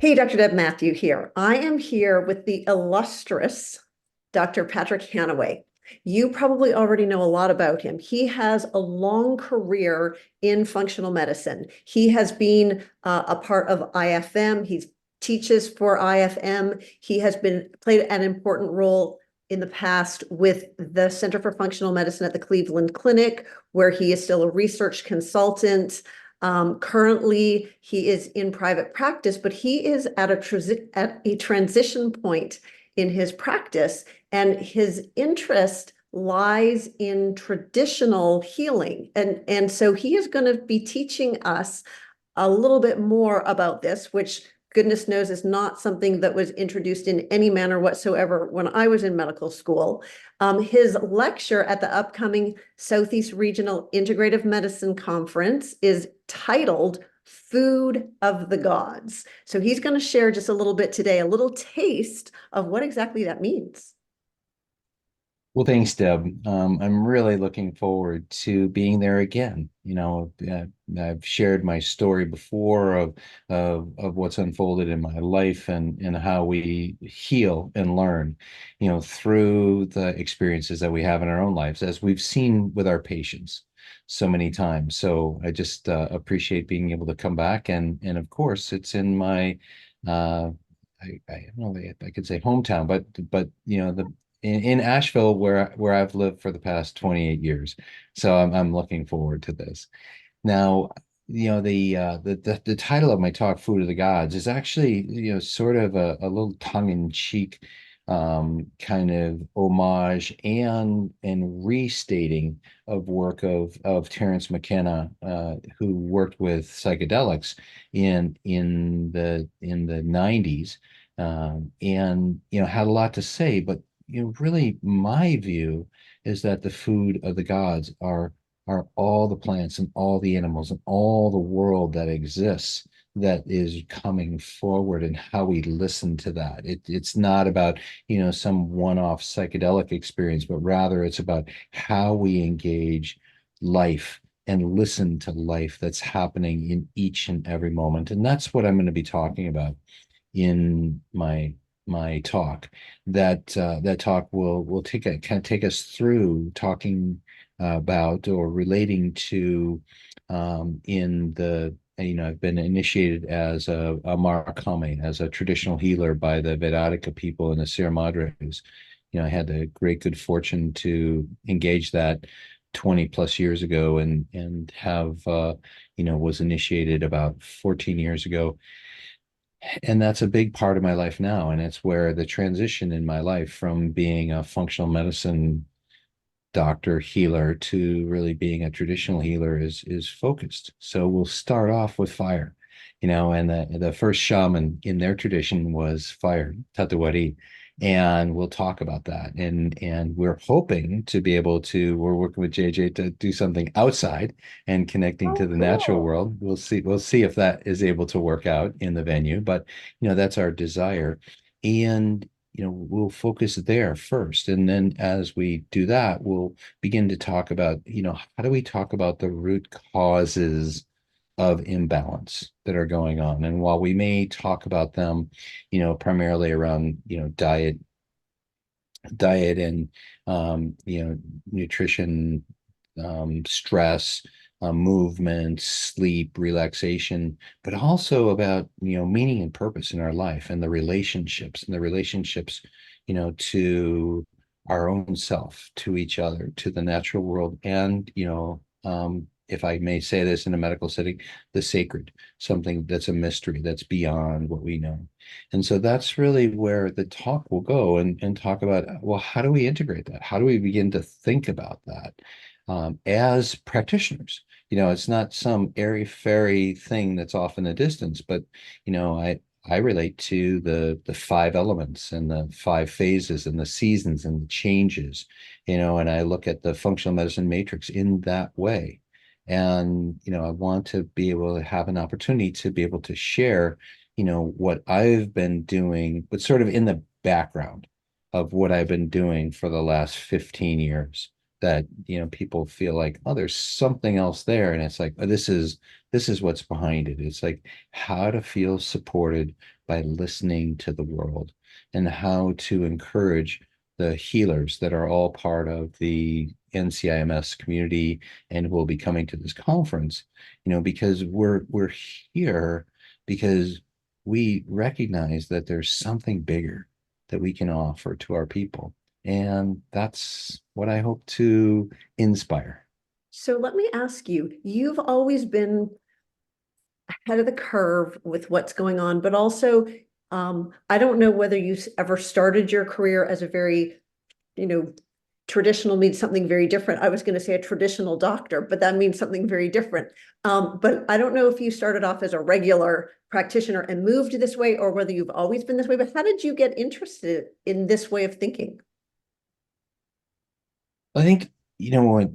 Hey, Dr. Deb Matthew here. I am here with the illustrious Dr. Patrick Hanaway. You probably already know a lot about him. He has a long career in functional medicine. He has been a part of IFM. He teaches for IFM. He has been played an important role in the past with the Center for Functional Medicine at the Cleveland Clinic, where he is still a research consultant. Currently, he is in private practice, but he is at a transition point in his practice, and his interest lies in traditional healing. And so he is going to be teaching us a little bit more about this, which goodness knows is not something that was introduced in any manner whatsoever when I was in medical school. His lecture at the upcoming Southeast Regional Integrative Medicine Conference is titled Food of the Gods. So he's going to share just a little bit today, a little taste of what exactly that means. Well, thanks, Deb. I'm really looking forward to being there again. I've shared my story before of what's unfolded in my life and how we heal and learn, through the experiences that we have in our own lives, as we've seen with our patients so many times. So I just appreciate being able to come back, and of course, it's in my I don't know if I could say hometown, but the in Asheville where I've lived for the past 28 years. So I'm looking forward to this. Now, the title of my talk, Food of the Gods, is actually, sort of a little tongue-in-cheek kind of homage and restating of work of Terence McKenna, who worked with psychedelics in the 90s, and had a lot to say. But really, my view is that the food of the gods are all the plants and all the animals and all the world that exists, that is coming forward, and how we listen to that. It's not about, some one-off psychedelic experience, but rather it's about how we engage life and listen to life that's happening in each and every moment. And that's what I'm going to be talking about in my talk. That talk will kind of take us through talking about, or relating to, in the I've been initiated as a Marakame, as a traditional healer by the Vedadika people in the Sierra Madres. I had the great good fortune to engage that 20 plus years ago, and have was initiated about 14 years ago. And that's a big part of my life now. And it's where the transition in my life from being a functional medicine doctor healer to really being a traditional healer is focused. So we'll start off with fire, and the first shaman in their tradition was fire, Tatuari. And we'll talk about that. And we're hoping to be able to, we're working with JJ to do something outside and connecting to Oh, the natural cool. world. We'll see if that is able to work out in the venue. But that's our desire. And we'll focus there first. And then as we do that, we'll begin to talk about, how do we talk about the root causes of imbalance that are going on? And while we may talk about them, primarily around, diet and, nutrition, stress, movement, sleep, relaxation, but also about, meaning and purpose in our life, and the relationships, to our own self, to each other, to the natural world, and, if I may say this in a medical setting, the sacred, something that's a mystery that's beyond what we know. And so that's really where the talk will go, and talk about, well, how do we integrate that? How do we begin to think about that, as practitioners? It's not some airy-fairy thing that's off in the distance, but I relate to the five elements and the five phases and the seasons and the changes, and I look at the functional medicine matrix in that way. And I want to be able to have an opportunity to be able to share, what I've been doing, but sort of in the background of what I've been doing for the last 15 years, that people feel like, oh, there's something else there. And it's like, oh, this is what's behind it. It's like how to feel supported by listening to the world, and how to encourage the healers that are all part of the NCIMS community and will be coming to this conference, because we're here because we recognize that there's something bigger that we can offer to our people. And that's what I hope to inspire. So let me ask you, you've always been ahead of the curve with what's going on, but also, I don't know whether you ever started your career as a very, you know, traditional means something very different. I was going to say a traditional doctor, but that means something very different. But I don't know if you started off as a regular practitioner and moved this way, or whether you've always been this way, but how did you get interested in this way of thinking? I think, what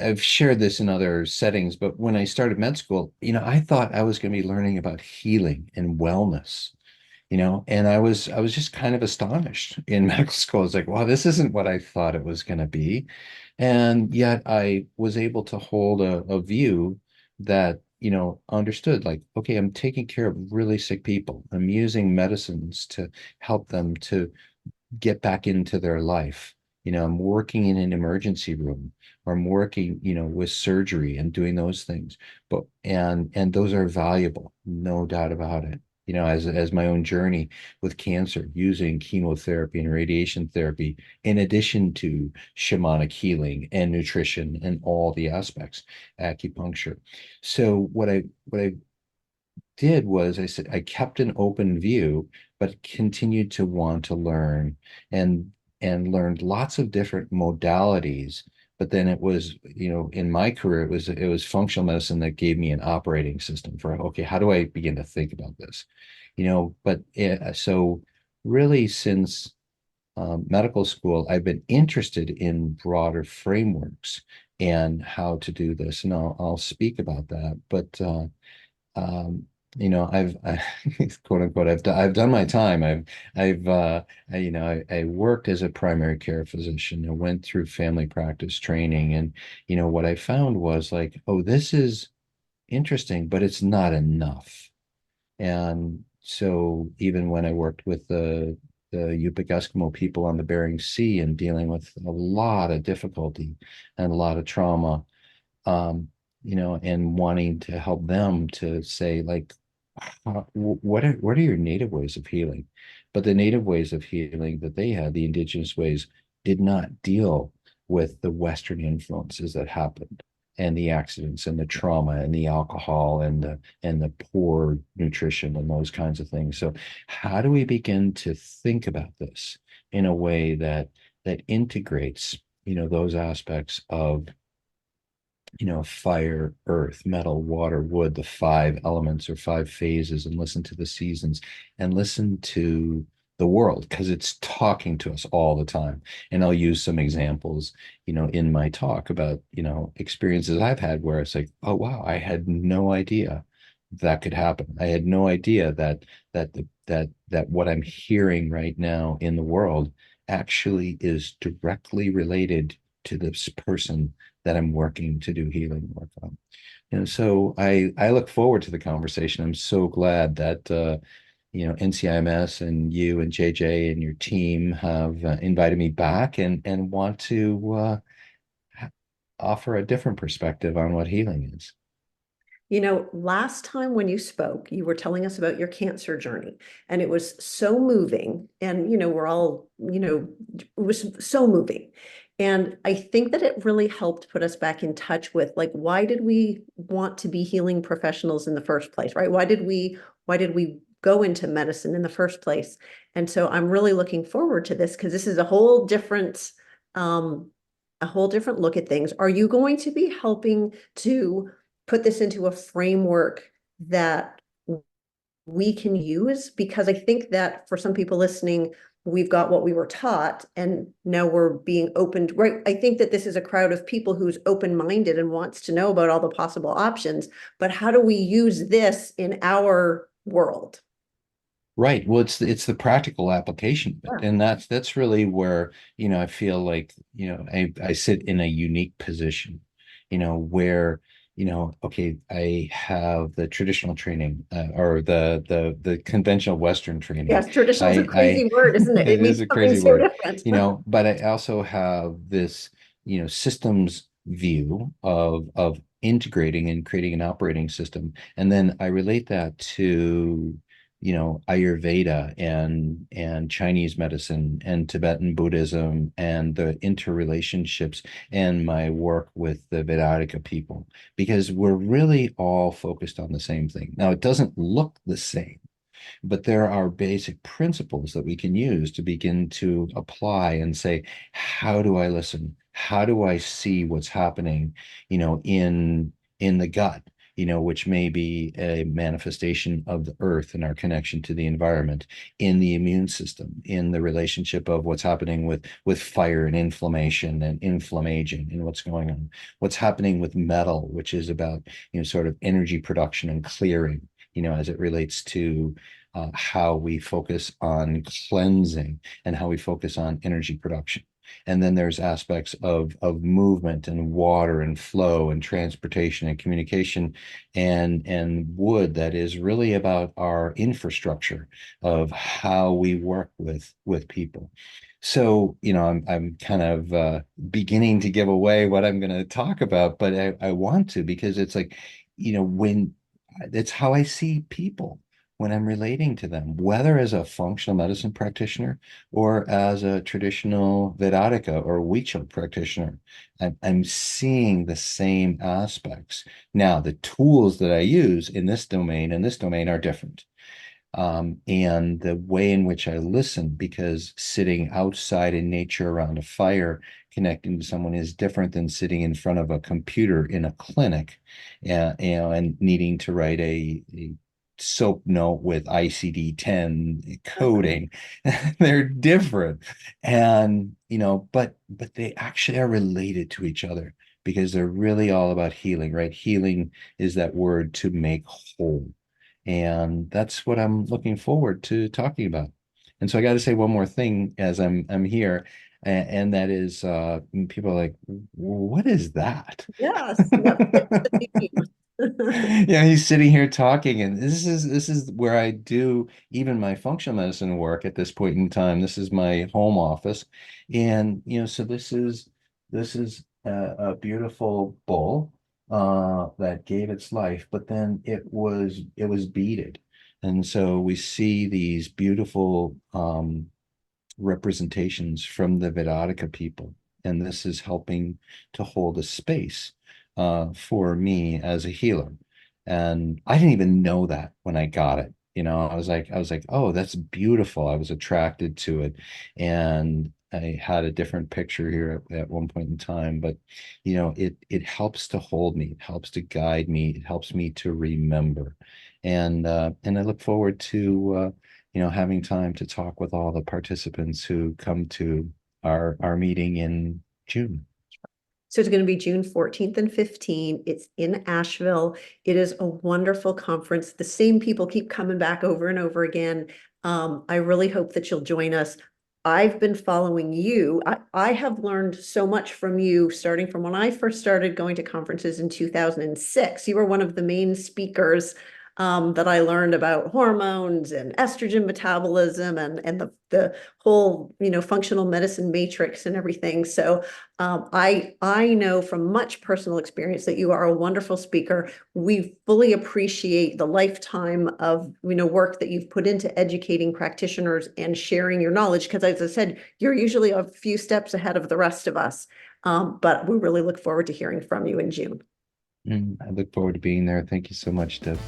I've shared this in other settings, but when I started med school, I thought I was going to be learning about healing and wellness, and I was just kind of astonished in medical school. I was like, wow, this isn't what I thought it was going to be. And yet I was able to hold a view that, understood, like, okay, I'm taking care of really sick people. I'm using medicines to help them to get back into their life. I'm working in an emergency room, or I'm working, with surgery and doing those things. But and those are valuable, no doubt about it. As my own journey with cancer, using chemotherapy and radiation therapy, in addition to shamanic healing and nutrition and all the aspects, acupuncture. So what I did was I said I kept an open view, but continued to want to learn, and learned lots of different modalities. But then it was, in my career, it was functional medicine that gave me an operating system for, okay, how do I begin to think about this? So really, since medical school, I've been interested in broader frameworks and how to do this, and I'll speak about that. But um, quote unquote, I've done my time. I worked as a primary care physician. I went through family practice training, and what I found was like, oh, this is interesting, but it's not enough. And so even when I worked with the Yupik Eskimo people on the Bering Sea and dealing with a lot of difficulty and a lot of trauma, um, and wanting to help them to say, like, what are your native ways of healing? But the native ways of healing that they had, the indigenous ways, did not deal with the Western influences that happened, and the accidents and the trauma and the alcohol and the poor nutrition and those kinds of things. So how do we begin to think about this in a way that integrates, those aspects of, fire, earth, metal, water, wood, the five elements or five phases, and listen to the seasons and listen to the world, because it's talking to us all the time. And I'll use some examples, in my talk about, experiences I've had where it's like, oh, wow, I had no idea that could happen. I had no idea that what I'm hearing right now in the world actually is directly related to this person that I'm working to do healing work on. And so I look forward to the conversation. I'm so glad that NCIMS and you and JJ and your team have invited me back, and want to offer a different perspective on what healing is. Last time when you spoke, you were telling us about your cancer journey, and it was so moving. And, we're all, it was so moving. And I think that it really helped put us back in touch with, like, why did we want to be healing professionals in the first place, right? Why did we go into medicine in the first place? And so I'm really looking forward to this, because this is um, a whole different look at things. Are you going to be helping to put this into a framework that we can use? Because I think that for some people listening, we've got what we were taught, and now we're being opened, right? I think that this is a crowd of people who's open-minded and wants to know about all the possible options, but how do we use this in our world? Right. Well, it's the practical application of it, Yeah. and that's really where, I feel like, I sit in a unique position, where okay, I have the traditional training, or the conventional Western training. Yes, traditional is a I crazy word, isn't it? It it is means a something crazy so word, different. but I also have this, systems view of integrating and creating an operating system. And then I relate that to, Ayurveda and Chinese medicine and Tibetan Buddhism and the interrelationships and my work with the Vedanta people, because we're really all focused on the same thing. Now, it doesn't look the same, but there are basic principles that we can use to begin to apply and say, how do I listen? How do I see what's happening, in the gut, which may be a manifestation of the earth and our connection to the environment, in the immune system, in the relationship of what's happening with fire and inflammation and inflammaging and what's going on, what's happening with metal, which is about, sort of energy production and clearing, as it relates to how we focus on cleansing and how we focus on energy production. And then there's aspects of movement and water and flow and transportation and communication and wood, that is really about our infrastructure of how we work with people. So, I'm kind of beginning to give away what I'm going to talk about, but I want to, because it's like, when it's how I see people when I'm relating to them, whether as a functional medicine practitioner or as a traditional Vedanta or Huichol practitioner. I'm seeing the same aspects. Now, the tools that I use in this domain and this domain are different. And the way in which I listen, because sitting outside in nature around a fire, connecting to someone, is different than sitting in front of a computer in a clinic, and needing to write a soap note with ICD-10 coding. They're different. And, but they actually are related to each other, because they're really all about healing, right? Healing is that word to make whole. And that's what I'm looking forward to talking about. And so I got to say one more thing as I'm here, and that is, people are like, what is that? Yes, yep, it's the theme. Yeah, he's sitting here talking, and this is where I do even my functional medicine work at this point in time. This is my home office, and so this is a beautiful bull that gave its life, but then it was beaded, and so we see these beautiful representations from the Vedanta people. And this is helping to hold a space for me as a healer. And I didn't even know that when I got it. I was like, oh, that's beautiful. I was attracted to it. And I had a different picture here at one point in time, but it helps to hold me, it helps to guide me, it helps me to remember. And I look forward to having time to talk with all the participants who come to our meeting in June. So it's going to be June 14th and 15th. It's in Asheville. It is a wonderful conference. The same people keep coming back over and over again. I really hope that you'll join us. I've been following you. I have learned so much from you, starting from when I first started going to conferences in 2006. You were one of the main speakers that I learned about hormones and estrogen metabolism and the whole, functional medicine matrix and everything. So I know from much personal experience that you are a wonderful speaker. We fully appreciate the lifetime of work that you've put into educating practitioners and sharing your knowledge. Because as I said, you're usually a few steps ahead of the rest of us. But we really look forward to hearing from you in June. I look forward to being there. Thank you so much, Deb.